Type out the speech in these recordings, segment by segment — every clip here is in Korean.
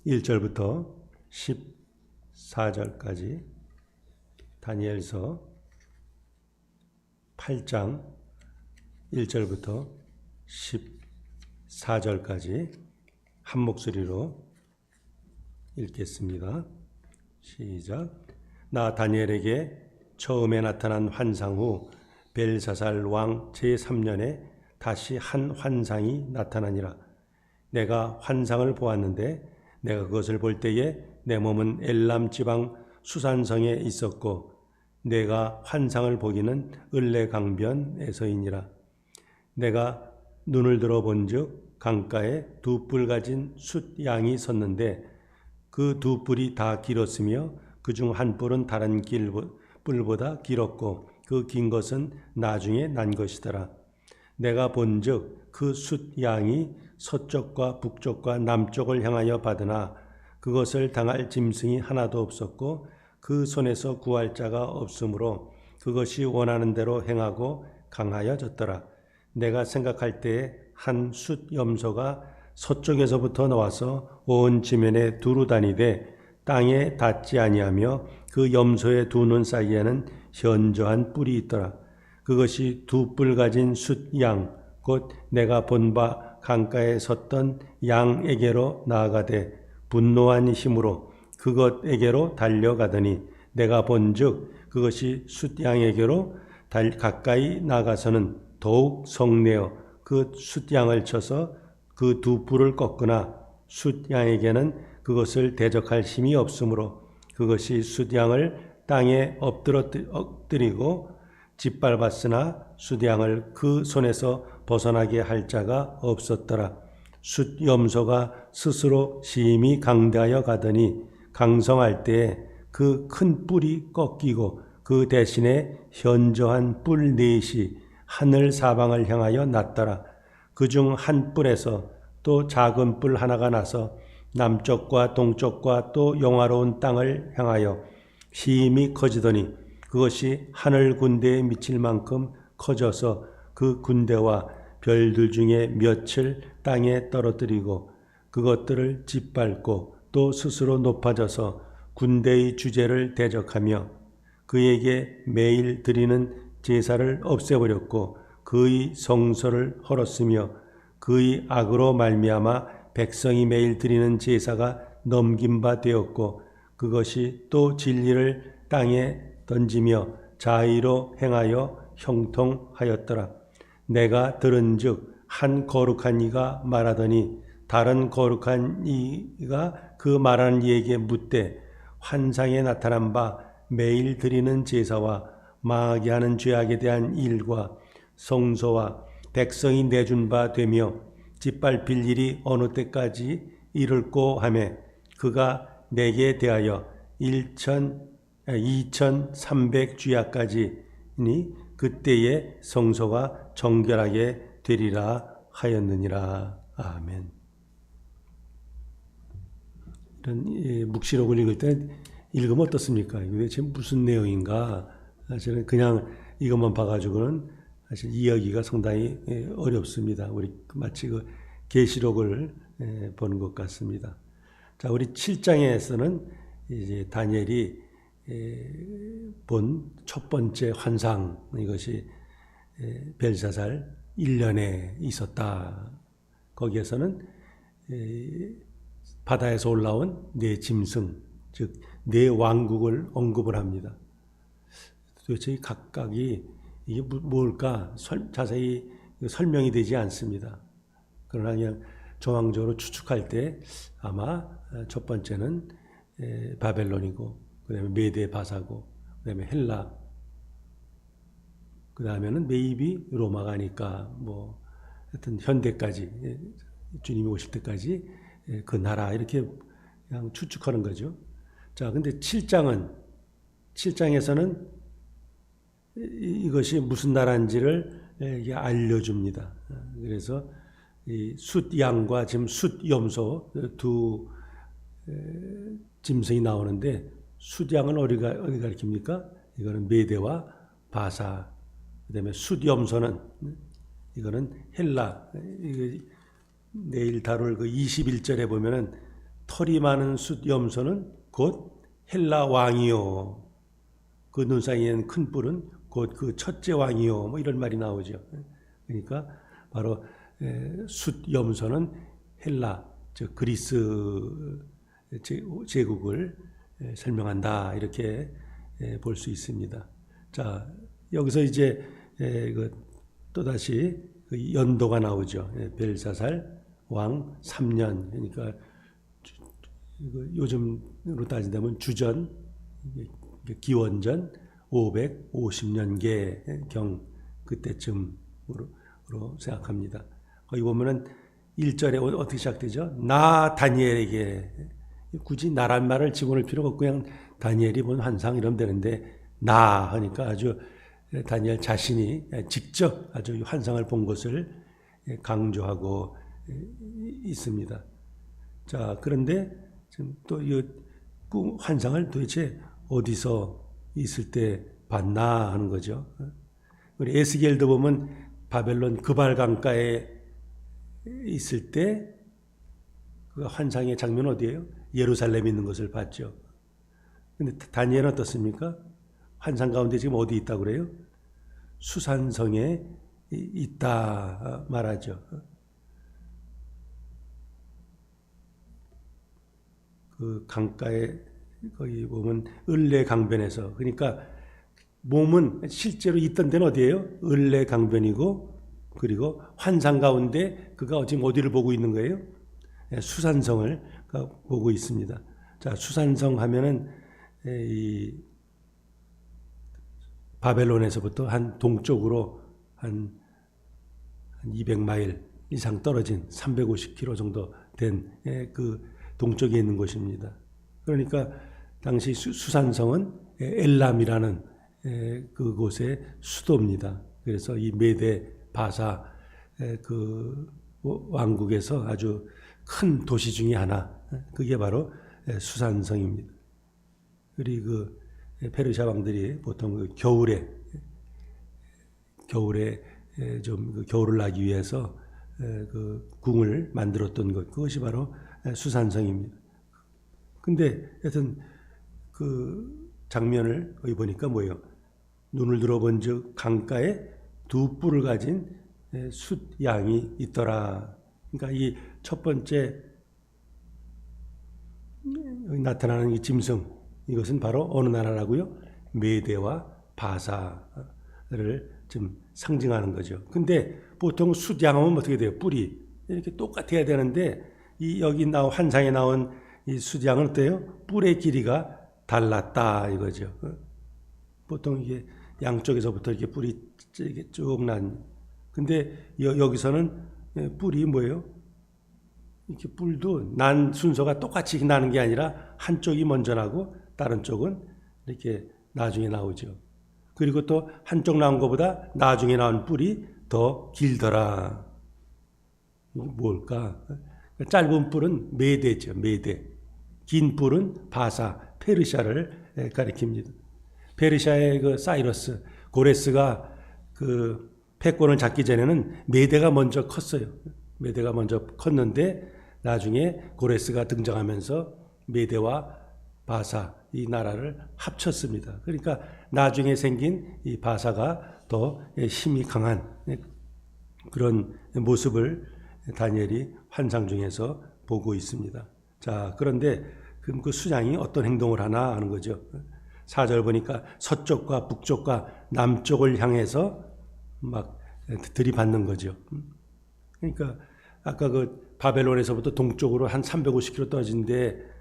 1절부터 14절까지 다니엘서 8장 1절부터 14절까지 한 목소리로 읽겠습니다. 시작. 나 다니엘에게 처음에 나타난 환상 후 벨사살 왕 제3년에 다시 한 환상이 나타나니라. 내가 환상을 보았는데 내가 그것을 볼 때에 내 몸은 엘람 지방 수산성에 있었고 내가 환상을 보기는 을레강변에서이니라. 내가 눈을 들어 본즉 강가에 두 뿔 가진 숫양이 섰는데 그 두 뿔이 다 길었으며 그중 한 뿔은 다른 뿔보다 길었고 그 긴 것은 나중에 난 것이더라. 내가 본즉 그 숫양이 서쪽과 북쪽과 남쪽을 향하여 받으나 그것을 당할 짐승이 하나도 없었고 그 손에서 구할 자가 없으므로 그것이 원하는 대로 행하고 강하여졌더라. 내가 생각할 때에 한 숫 염소가 서쪽에서부터 나와서 온 지면에 두루 다니되 땅에 닿지 아니하며 그 염소의 두 눈 사이에는 현저한 뿔이 있더라. 그것이 두 뿔 가진 숫 양 곧 내가 본 바 강가에 섰던 양에게로 나아가되 분노한 힘으로 그것에게로 달려가더니 내가 본즉 그것이 숫 양에게로 가까이 나가서는 더욱 성내어 그 숫 양을 쳐서 그 두 뿔을 꺾으나 숫 양에게는 그것을 대적할 힘이 없으므로 그것이 숫 양을 땅에 엎드리고 짓밟았으나 숫 양을 그 손에서 벗어나게 할 자가 없었더라. 숫 염소가 스스로 심히 강대하여 가더니 강성할 때에 그 큰 뿔이 꺾이고 그 대신에 현저한 뿔 넷이 하늘 사방을 향하여 났더라. 그중 한 뿔에서 또 작은 뿔 하나가 나서 남쪽과 동쪽과 또 영화로운 땅을 향하여 심히 커지더니 그것이 하늘 군대에 미칠 만큼 커져서 그 군대와 별들 중에 몇을 땅에 떨어뜨리고 그것들을 짓밟고 또 스스로 높아져서 군대의 주제를 대적하며 그에게 매일 드리는 제사를 없애버렸고 그의 성소를 헐었으며 그의 악으로 말미암아 백성이 매일 드리는 제사가 넘긴 바 되었고 그것이 또 진리를 땅에 던지며 자의로 행하여 형통하였더라. 내가 들은즉 한 거룩한 이가 말하더니 다른 거룩한 이가 그 말하는 이에게 묻되 환상에 나타난 바 매일 드리는 제사와 망하게 하는 죄악에 대한 일과 성소와 백성이 내준 바 되며 짓밟힐 일이 어느 때까지 이를꼬 하매 그가 내게 대하여 2300 주야까지니 그때에 성소가 정결하게 되리라 하였느니라. 아멘. 이런 묵시록을 읽을 때 읽으면 어떻습니까? 이게 지금 무슨 내용인가? 사실은 그냥 이것만 봐가지고는 사실 이해하기가 상당히 어렵습니다. 우리 마치 그 계시록을 보는 것 같습니다. 자, 우리 7장에서는 이제 다니엘이 본 첫 번째 환상, 이것이 벨사살 1년에 있었다. 거기에서는 바다에서 올라온 네 짐승, 즉 네 왕국을 언급을 합니다. 도대체 각각이 이게 뭘까 자세히 설명이 되지 않습니다. 그러나 그냥 정황적으로 추측할 때 아마 첫 번째는 바벨론이고 그 다음에 메데 바사고 그 다음에 헬라 그 다음에는 메이비 로마가 아닐까 뭐 하여튼 현대까지 주님이 오실 때까지 그 나라 이렇게 그냥 추측하는 거죠. 자, 근데 7장에서는 이것이 무슨 나라인지를 알려줍니다. 그래서 이 숫 양과 지금 숫 염소 두 짐승이 나오는데 숫 양은 어디 가리킵니까? 이거는 메대와 바사. 그다음에 숫 염소는 이거는 헬라. 내일 다룰 그 21절에 보면은 털이 많은 숫 염소는 곧 헬라 왕이요. 그 눈 사이에는 큰 뿔은 곧 그 첫째 왕이요. 뭐 이런 말이 나오죠. 그러니까 바로 숫 염소는 헬라, 즉 그리스 제국을 설명한다. 이렇게 볼 수 있습니다. 자, 여기서 이제 또다시 그 연도가 나오죠. 벨사살 왕 3년. 그러니까 요즘으로 따진다면 주전, 기원전 550년계 경 그때쯤으로 생각합니다. 거기 보면은 1절에 어떻게 시작되죠? 나 다니엘에게. 굳이 나란 말을 집어넣을 필요가 없고 그냥 다니엘이 본 환상 이러면 되는데 나 하니까 아주 다니엘 자신이 직접 아주 환상을 본 것을 강조하고 있습니다. 자, 그런데 지금 또 이 환상을 도대체 어디서 있을 때 봤나 하는 거죠. 우리 에스겔도 보면 바벨론 그발 강가에 있을 때 그 환상의 장면 어디예요? 예루살렘에 있는 것을 봤죠. 근데 다니엘은 어떻습니까? 환상 가운데 지금 어디 있다고 그래요? 수산성에 있다 말하죠. 그 강가에 거기 보면 을레 강변에서, 그러니까 몸은 실제로 있던 데는 어디예요? 을레 강변이고, 그리고 환상 가운데 그가 지금 어디를 보고 있는 거예요? 수산성을 보고 있습니다. 자, 수산성 하면은 이 바벨론에서부터 한 동쪽으로 한 200마일 이상 떨어진 350km 정도 된 그 동쪽에 있는 곳입니다. 그러니까 당시 수산성은 엘람이라는 그곳의 수도입니다. 그래서 이 메데 바사 그 왕국에서 아주 큰 도시 중에 하나, 그게 바로 수산성입니다. 그리고 그 페르시아 왕들이 보통 그 겨울에 좀 그 겨울을 나기 위해서 그 궁을 만들었던 것, 그것이 바로 수산성입니다. 근데 하여튼 그 장면을 거기 보니까 뭐예요? 눈을 들어본즉 강가에 두 뿔을 가진 숫 양이 있더라. 그러니까 이 첫 번째 나타나는 이 짐승, 이것은 바로 어느 나라라고요? 메대와 바사를 좀 상징하는 거죠. 근데 보통 숫 양하면 어떻게 돼요? 뿔이 이렇게 똑같아야 되는데 이 여기 나온 환상에 나온 이 숫 양은 어때요? 뿔의 길이가 달랐다 이거죠. 보통 이게 양쪽에서부터 이렇게 뿔이 쭉 난. 근데 여기서는 뿔이 뭐예요? 이렇게 뿔도 난 순서가 똑같이 나는 게 아니라 한쪽이 먼저 나고 다른 쪽은 이렇게 나중에 나오죠. 그리고 또 한쪽 나온 것보다 나중에 나온 뿔이 더 길더라. 뭘까? 짧은 뿔은 메대죠. 메대. 긴 뿔은 바사, 페르시아를 가리킵니다. 페르시아의 그 사이러스, 고레스가 그 패권을 잡기 전에는 메대가 먼저 컸어요. 메대가 먼저 컸는데 나중에 고레스가 등장하면서 메대와 바사 이 나라를 합쳤습니다. 그러니까 나중에 생긴 이 바사가 더 힘이 강한 그런 모습을 다니엘이 환상 중에서 보고 있습니다. 자, 그런데 그럼 그 수장이 어떤 행동을 하나 하는 거죠. 4절 보니까 서쪽과 북쪽과 남쪽을 향해서 막 들이받는 거죠. 그러니까 아까 그 바벨론에서부터 동쪽으로 한 350km 떨어진데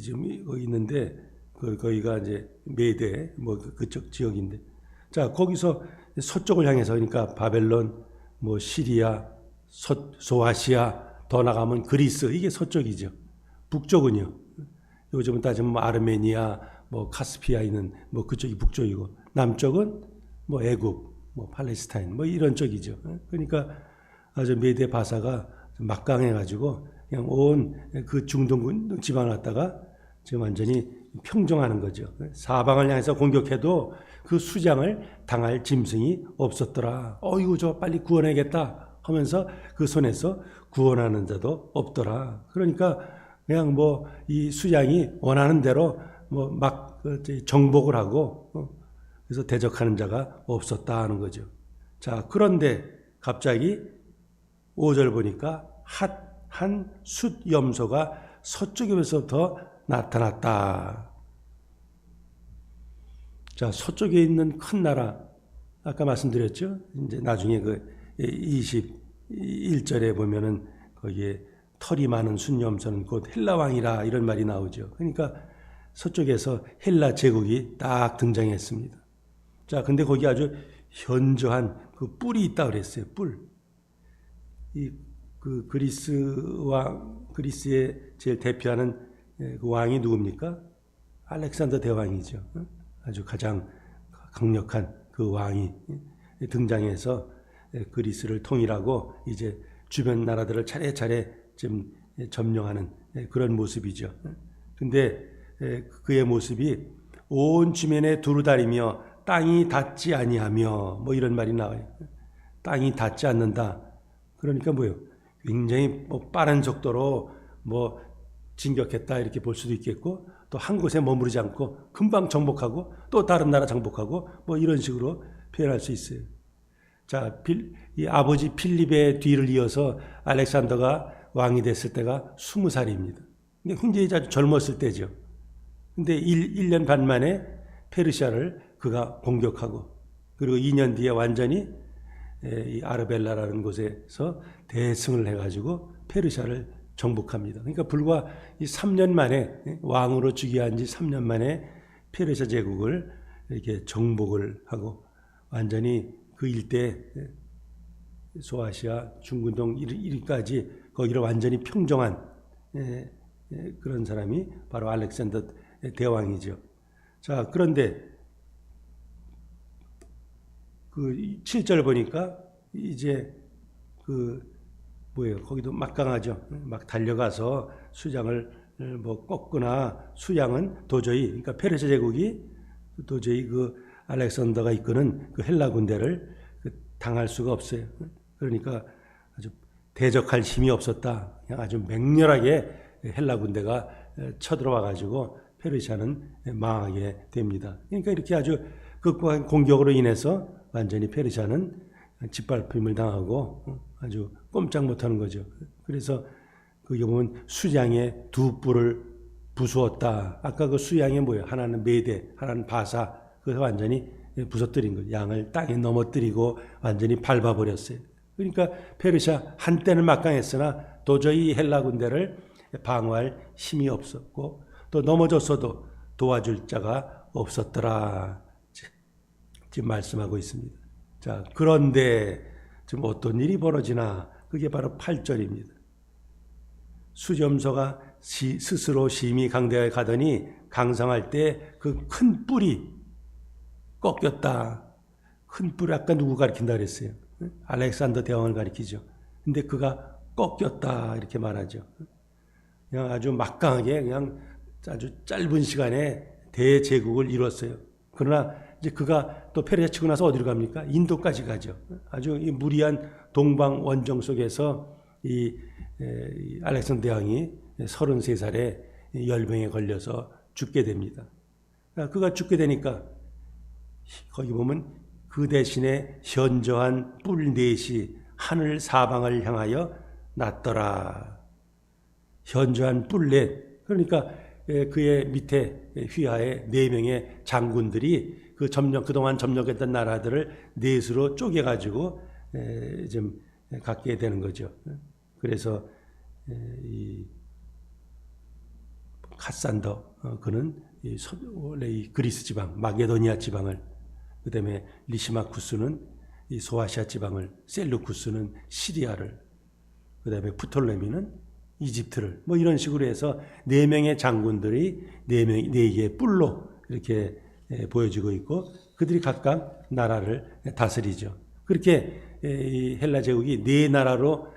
지금 있는데 거기가 이제 메대 뭐 그쪽 지역인데, 자 거기서 서쪽을 향해서, 그러니까 바벨론, 뭐 시리아, 소아시아, 더 나가면 그리스, 이게 서쪽이죠. 북쪽은요, 요즘은 따지면 뭐 아르메니아, 뭐 카스피아 있는 뭐 그쪽이 북쪽이고, 남쪽은 뭐 애국, 뭐 팔레스타인, 뭐 이런 쪽이죠. 그러니까 아주 메대 바사가 막강해가지고 그냥 온 그 중동 지방을 갖다가 지금 완전히 평정하는 거죠. 사방을 향해서 공격해도 그 수장을 당할 짐승이 없었더라. 이거 저 빨리 구원해야겠다 하면서 그 손에서 구원하는 자도 없더라. 그러니까 그냥 뭐 이 수장이 원하는 대로 뭐 막 정복을 하고 그래서 대적하는 자가 없었다 하는 거죠. 자, 그런데 갑자기 5절 보니까 한 숫염소가 서쪽에서부터 나타났다. 자, 서쪽에 있는 큰 나라, 아까 말씀드렸죠? 이제 나중에 그 21절에 보면은 거기에 털이 많은 숫염소는 곧 헬라 왕이라 이런 말이 나오죠. 그러니까 서쪽에서 헬라 제국이 딱 등장했습니다. 자, 근데 거기 아주 현저한 그 뿔이 있다 그랬어요. 뿔. 그 그리스의 제일 대표하는 그 왕이 누굽니까? 알렉산더 대왕이죠. 아주 가장 강력한 그 왕이 등장해서 그리스를 통일하고 이제 주변 나라들을 차례차례 좀 점령하는 그런 모습이죠. 근데 그의 모습이 온 주변에 두루다니며 땅이 닿지 아니하며 뭐 이런 말이 나와요. 땅이 닿지 않는다. 그러니까 뭐예요? 굉장히 뭐 빠른 속도로 뭐 진격했다 이렇게 볼 수도 있겠고, 또 한 곳에 머무르지 않고 금방 정복하고 또 다른 나라 정복하고 뭐 이런 식으로 표현할 수 있어요. 자, 이 아버지 필립의 뒤를 이어서 알렉산더가 왕이 됐을 때가 20살입니다. 근데 굉장히 아주 젊었을 때죠. 근데 1년 반 만에 페르시아를 그가 공격하고, 그리고 2년 뒤에 완전히 이 아르벨라라는 곳에서 대승을 해가지고 페르시아를 정복합니다. 그러니까 불과 이 3년 만에, 왕으로 즉위한 지 3년 만에 페르시아 제국을 이렇게 정복을 하고 완전히 그 일대 소아시아, 중근동 이리까지 거기를 완전히 평정한 그런 사람이 바로 알렉산더 대왕이죠. 자, 그런데 그 7절 보니까 이제 거기도 막강하죠. 막 달려가서 수장을 뭐 꺾거나, 수장은 도저히, 그러니까 페르시아 제국이 도저히 그 알렉산더가 이끄는 그 헬라 군대를 당할 수가 없어요. 그러니까 아주 대적할 힘이 없었다. 그냥 아주 맹렬하게 헬라 군대가 쳐들어와 가지고 페르시아는 망하게 됩니다. 그러니까 이렇게 아주 극박한 공격으로 인해서 완전히 페르시아는 짓밟힘을 당하고 아주 꼼짝 못하는 거죠. 그래서 거기 보면 수양의 두 뿔을 부수었다. 아까 그 수양이 뭐예요? 하나는 메대, 하나는 바사. 그래서 완전히 부서뜨린 거죠. 양을 땅에 넘어뜨리고 완전히 밟아버렸어요. 그러니까 페르시아 한때는 막강했으나 도저히 헬라 군대를 방어할 힘이 없었고, 또 넘어졌어도 도와줄 자가 없었더라. 지금 말씀하고 있습니다. 자, 그런데 지금 어떤 일이 벌어지나? 그게 바로 8절입니다. 수점소가 스스로 심히 강대하게 가더니 강성할 때 그 큰 뿔이 꺾였다. 큰 뿔이 아까 누구 가리킨다 그랬어요? 알렉산더 대왕을 가리키죠. 근데 그가 꺾였다 이렇게 말하죠. 그냥 아주 막강하게 그냥 아주 짧은 시간에 대제국을 이뤘어요. 그러나 이제 그가 또 페르시아 치고 나서 어디로 갑니까? 인도까지 가죠. 아주 이 무리한 동방 원정 속에서 이 알렉산더 대왕이 33살에 열병에 걸려서 죽게 됩니다. 그가 죽게 되니까 거기 보면 그 대신에 현저한 뿔 넷이 하늘 사방을 향하여 났더라. 현저한 뿔 넷. 그러니까 그의 밑에 휘하에 4명의 장군들이 그동안 점령했던 나라들을 넷으로 쪼개가지고 좀 갖게 되는 거죠. 그래서 이 카산더 그는 원래 이 그리스 지방, 마게도니아 지방을, 그 다음에 리시마쿠스는 이 소아시아 지방을, 셀루쿠스는 시리아를, 그 다음에 프톨레미는 이집트를, 뭐 이런 식으로 해서 4명의 장군들이 4개의 뿔로 이렇게 보여지고 있고, 그들이 각각 나라를 다스리죠. 그렇게 이 헬라 제국이 4나라로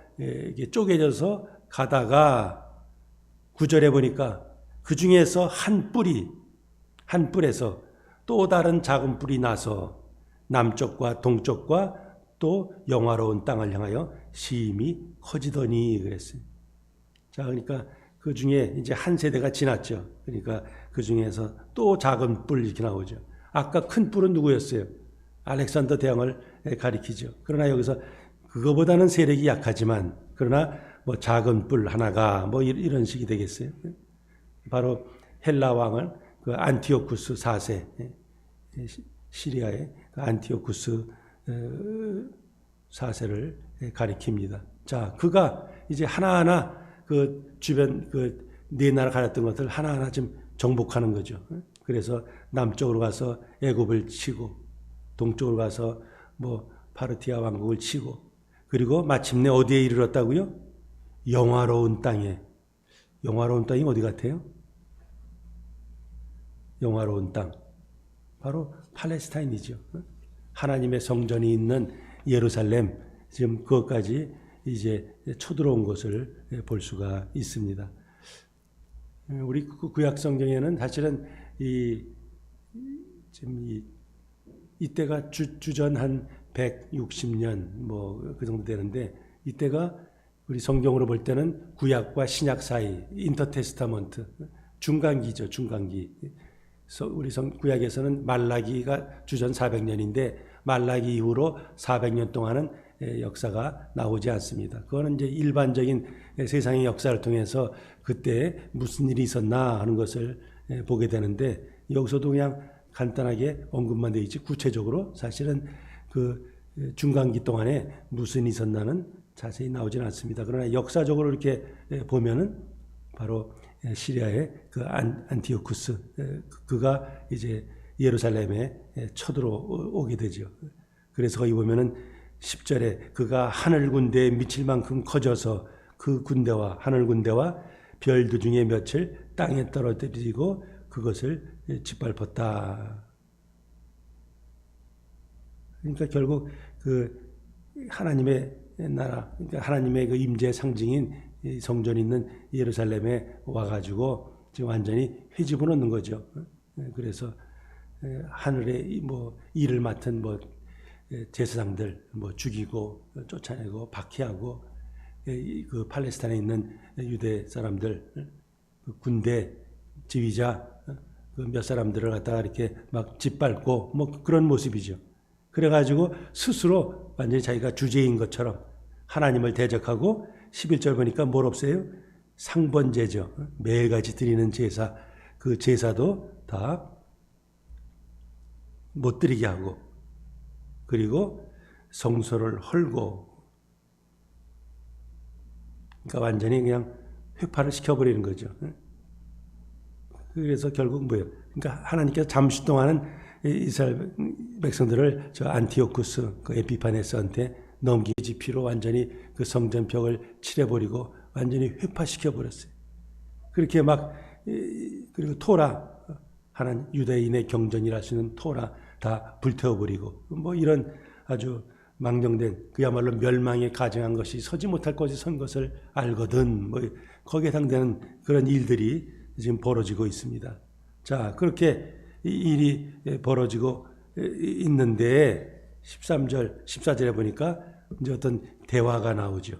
쪼개져서 가다가 9절에 보니까 그 중에서 한 뿔에서 또 다른 작은 뿔이 나서 남쪽과 동쪽과 또 영화로운 땅을 향하여 심히 커지더니 그랬어요. 자, 그러니까 그 중에 이제 한 세대가 지났죠. 그러니까 그 중에서 또 작은 뿔 이렇게 나오죠. 아까 큰 뿔은 누구였어요? 알렉산더 대왕을 가리키죠. 그러나 여기서 그거보다는 세력이 약하지만 그러나 뭐 작은 뿔 하나가 뭐 이런 식이 되겠어요. 바로 헬라 왕을 그 안티오쿠스 4세, 시리아의 안티오쿠스 4세를 가리킵니다. 자, 그가 이제 하나하나 그 주변 그 네 나라 가렸던 것들 하나하나 좀 정복하는 거죠. 그래서 남쪽으로 가서 애굽을 치고 동쪽으로 가서 뭐 파르티아 왕국을 치고 그리고 마침내 어디에 이르렀다고요? 영화로운 땅에. 영화로운 땅이 어디 같아요? 영화로운 땅. 바로 팔레스타인이죠. 하나님의 성전이 있는 예루살렘, 지금 그것까지 이제 쳐들어온 것을 볼 수가 있습니다. 우리 구약 성경에는 사실은 이때가 주전 한 160년 뭐 그 정도 되는데 이때가 우리 성경으로 볼 때는 구약과 신약 사이 인터테스타먼트 중간기죠. 중간기. 우리 구약에서는 말라기가 주전 400년인데 말라기 이후로 400년 동안은 역사가 나오지 않습니다. 그거는 이제 일반적인 세상의 역사를 통해서 그때 무슨 일이 있었나 하는 것을 보게 되는데 여기서도 그냥 간단하게 언급만 되어 있지 구체적으로 사실은 그 중간기 동안에 무슨 일이 있었나는 자세히 나오지는 않습니다. 그러나 역사적으로 이렇게 보면은 바로 시리아의 그 안티오쿠스 그가 이제 예루살렘에 쳐들어오게 되죠. 그래서 거기 보면은 10절에 그가 하늘 군대에 미칠 만큼 커져서 그 군대와 하늘 군대와 별들 중에 몇을 땅에 떨어뜨리고 그것을 짓밟았다. 그러니까 결국 그 하나님의 나라, 그러니까 하나님의 그 임재 상징인 성전이 있는 예루살렘에 와가지고 지금 완전히 회집을 놓는 거죠. 그래서 하늘에 뭐 일을 맡은 뭐 제사장들 뭐 죽이고 쫓아내고 박해하고 그 팔레스타인에 있는 유대 사람들 그 군대 지휘자 그 몇 사람들을 갖다가 이렇게 막 짓밟고 뭐 그런 모습이죠. 그래가지고 스스로 완전히 자기가 주제인 것처럼 하나님을 대적하고 11절 보니까 뭘 없어요? 상번제죠. 매일같이 드리는 제사, 그 제사도 다 못 드리게 하고 그리고 성소를 헐고 그러니까 완전히 그냥 회파를 시켜버리는 거죠. 그래서 결국 뭐예요? 그러니까 하나님께서 잠시 동안은 이스라엘 백성들을 저 안티오쿠스 그 에피파네스한테 넘기지 피로 완전히 그 성전 벽을 칠해버리고 완전히 회파시켜버렸어요. 그렇게 막 그리고 토라 하나님 유대인의 경전이라 할 수 있는 토라 다 불태워버리고 뭐 이런 아주 망령된 그야말로 멸망에 가증한 것이 서지 못할 것이 선 것을 알거든 뭐 거기에 해당되는 그런 일들이 지금 벌어지고 있습니다. 자 그렇게 일이 벌어지고 있는데 13절 14절에 보니까 이제 어떤 대화가 나오죠.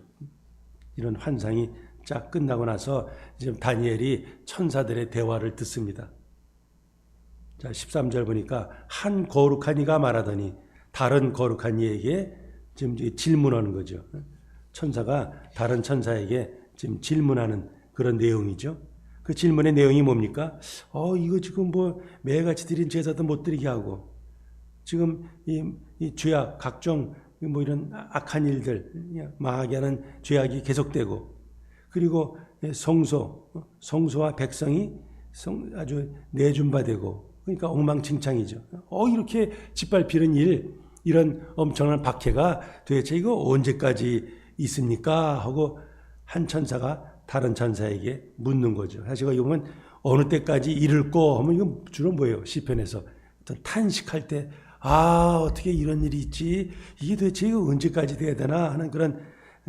이런 환상이 쫙 끝나고 나서 지금 다니엘이 천사들의 대화를 듣습니다. 자 13절 보니까 한 거룩한 이가 말하더니 다른 거룩한 이에게 지금 질문하는 거죠. 천사가 다른 천사에게 지금 질문하는 그런 내용이죠. 그 질문의 내용이 뭡니까? 이거 지금 뭐 매일같이 드린 제사도 못 드리게 하고 지금 이 죄악 각종 뭐 이런 악한 일들 망하게 하는 죄악이 계속되고 그리고 성소와 백성이 아주 내준바되고 그러니까 엉망진창이죠. 이렇게 짓밟히는 일 이런 엄청난 박해가 도대체 이거 언제까지 있습니까? 하고 한 천사가 다른 천사에게 묻는 거죠. 사실 여기 보면 어느 때까지 이를꼬 하면 이건 주로 뭐예요? 시편에서 어떤 탄식할 때 어떻게 이런 일이 있지? 이게 도대체 이거 언제까지 돼야 되나 하는 그런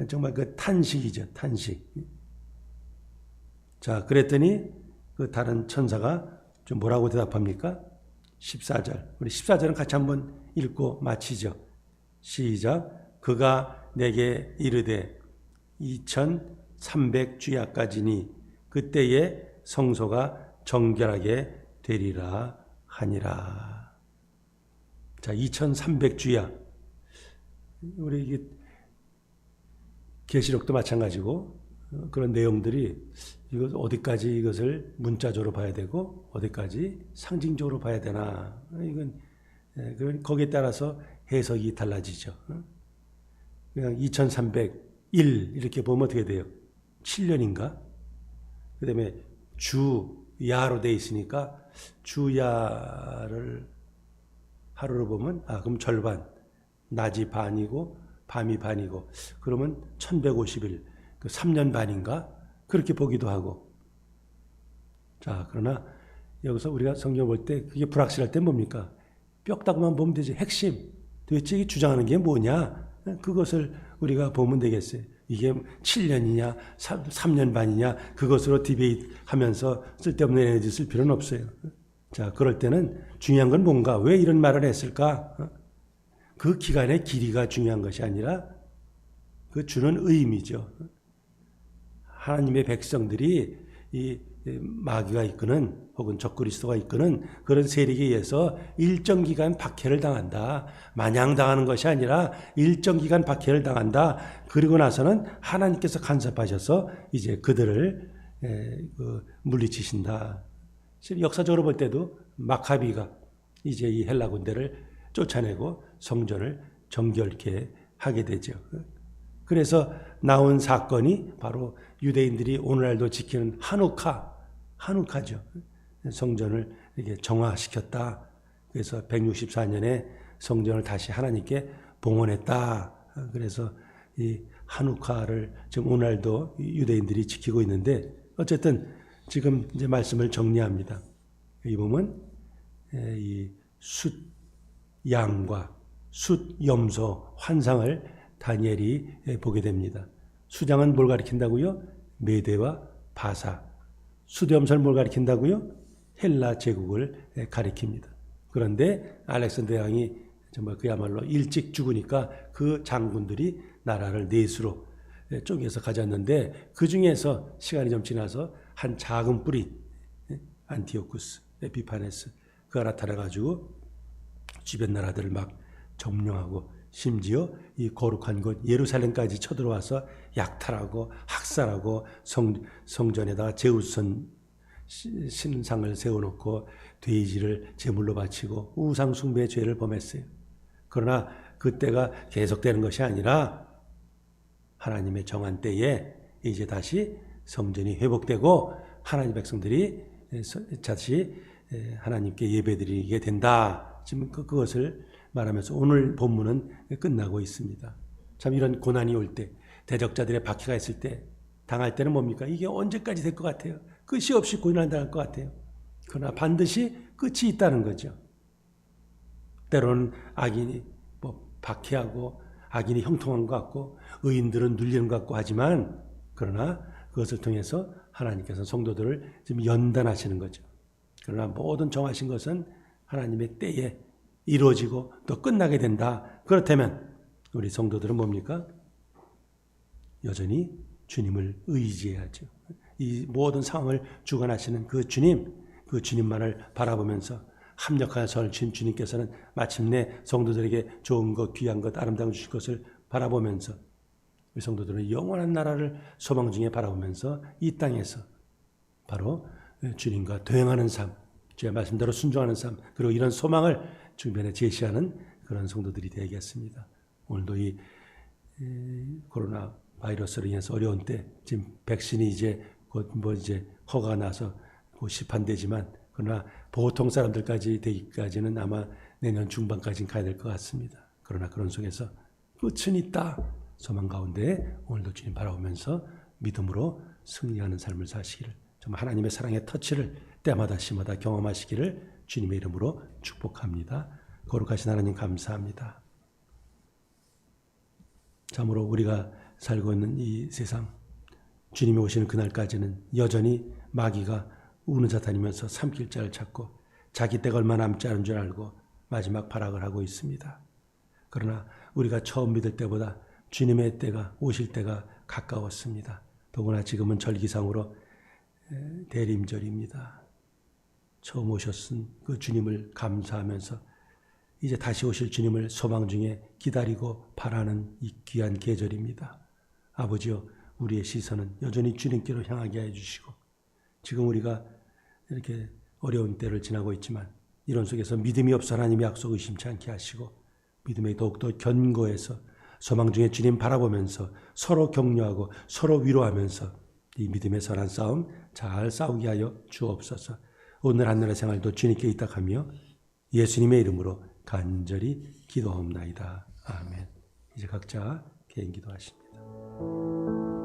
정말 그 탄식이죠. 탄식. 자, 그랬더니 그 다른 천사가 좀 뭐라고 대답합니까? 14절. 우리 14절은 같이 한번 읽고 마치죠. 시작. 그가 내게 이르되 2300 주야까지니 그때에 성소가 정결하게 되리라 하니라. 자, 2300주야. 우리 이게 계시록도 마찬가지고 그런 내용들이 이것 어디까지 이것을 문자적으로 봐야 되고 어디까지 상징적으로 봐야 되나, 이건 거기에 따라서 해석이 달라지죠. 그냥 2301 이렇게 보면 어떻게 돼요? 7년인가? 그 다음에 주야로 돼 있으니까 주야를 하루로 보면 그럼 절반, 낮이 반이고 밤이 반이고, 그러면 1150일, 3년 반인가? 그렇게 보기도 하고. 자, 그러나 여기서 우리가 성경 볼 때 그게 불확실할 때 뭡니까? 뼈다구만 보면 되지. 핵심, 도대체 이게 주장하는 게 뭐냐? 그것을 우리가 보면 되겠어요. 이게 7년이냐 3년 반이냐 그것으로 디베이트 하면서 쓸데없는 에너지 쓸 필요는 없어요. 자, 그럴 때는 중요한 건 뭔가? 왜 이런 말을 했을까? 그 기간의 길이가 중요한 것이 아니라 그 주는 의미죠. 하나님의 백성들이 이 마귀가 이끄는 혹은 적그리스도가 이끄는 그런 세력에 의해서 일정 기간 박해를 당한다. 마냥 당하는 것이 아니라 일정 기간 박해를 당한다. 그리고 나서는 하나님께서 간섭하셔서 이제 그들을 물리치신다. 역사적으로 볼 때도 마카비가 이제 이 헬라 군대를 쫓아내고 성전을 정결케 하게 되죠. 그래서 나온 사건이 바로 유대인들이 오늘날도 지키는 한우카죠. 성전을 이렇게 정화시켰다. 그래서 164년에 성전을 다시 하나님께 봉헌했다. 그래서 이 한우카를 지금 오늘날도 유대인들이 지키고 있는데, 어쨌든 지금 이제 말씀을 정리합니다. 이 보면 이 숫양과 숫염소 환상을 다니엘이 보게 됩니다. 숫양은 뭘 가리킨다고요? 메대와 바사. 숫염소는 뭘 가리킨다고요? 헬라 제국을 가리킵니다. 그런데 알렉산더 왕이 정말 그야말로 일찍 죽으니까 그 장군들이 나라를 넷으로 쪼개서 가졌는데, 그 중에서 시간이 좀 지나서 한 작은 뿌리 안티오쿠스 에피파네스 그가 나타나가지고 주변 나라들을 막 점령하고 심지어 이 거룩한 곳 예루살렘까지 쳐들어와서 약탈하고 학살하고 성전에다가 제우스선 신상을 세워놓고 돼지를 제물로 바치고 우상 숭배의 죄를 범했어요. 그러나 그때가 계속되는 것이 아니라 하나님의 정한 때에 이제 다시 성전이 회복되고 하나님 백성들이 다시 하나님께 예배드리게 된다. 지금 그것을 말하면서 오늘 본문은 끝나고 있습니다. 참 이런 고난이 올 때, 대적자들의 박해가 있을 때 당할 때는 뭡니까? 이게 언제까지 될 것 같아요? 끝이 없이 고난 당할 것 같아요. 그러나 반드시 끝이 있다는 거죠. 때로는 악인이 박해하고 악인이 형통한 것 같고 의인들은 눌리는 것 같고 하지만, 그러나 그것을 통해서 하나님께서 성도들을 지금 연단하시는 거죠. 그러나 모든 정하신 것은 하나님의 때에 이루어지고 또 끝나게 된다. 그렇다면 우리 성도들은 뭡니까? 여전히 주님을 의지해야죠. 이 모든 상황을 주관하시는 그 주님만을 바라보면서 합력하여 선을 진 주님께서는 마침내 성도들에게 좋은 것, 귀한 것, 아름다운 주실 것을 바라보면서 우리 성도들은 영원한 나라를 소망 중에 바라보면서 이 땅에서 바로 주님과 도행하는 삶, 주의 말씀대로 순종하는 삶, 그리고 이런 소망을 주변에 제시하는 그런 성도들이 되겠습니다. 오늘도 이 코로나 바이러스로 인해서 어려운 때 지금 백신이 이제 곧 이제 허가가 나서 곧 시판되지만, 그러나 보통 사람들까지 되기까지는 아마 내년 중반까지는 가야 될 것 같습니다. 그러나 그런 속에서 끝은 있다. 소망 가운데 오늘도 주님 바라보면서 믿음으로 승리하는 삶을 사시기를, 정말 하나님의 사랑의 터치를 때마다 시마다 경험하시기를 주님의 이름으로 축복합니다. 거룩하신 하나님 감사합니다. 참으로 우리가 살고 있는 이 세상, 주님이 오시는 그날까지는 여전히 마귀가 우는 자 다니면서 삼킬 자를 찾고 자기 때가 얼마 남지 않은 줄 알고 마지막 발악을 하고 있습니다. 그러나 우리가 처음 믿을 때보다 주님의 때가 오실 때가 가까웠습니다. 더구나 지금은 절기상으로 대림절입니다. 처음 오셨은 그 주님을 감사하면서 이제 다시 오실 주님을 소망 중에 기다리고 바라는 이 귀한 계절입니다. 아버지여, 우리의 시선은 여전히 주님께로 향하게 해주시고, 지금 우리가 이렇게 어려운 때를 지나고 있지만 이런 속에서 믿음이 없어 하나님의 약속 의심치 않게 하시고, 믿음에 더욱더 견고해서 소망 중에 주님 바라보면서 서로 격려하고 서로 위로하면서 이 믿음의 선한 싸움 잘 싸우게 하여 주옵소서. 오늘 하늘의 생활도 주님께 의탁하며 예수님의 이름으로 간절히 기도하옵나이다. 아멘. 이제 각자 개인 기도하십니다.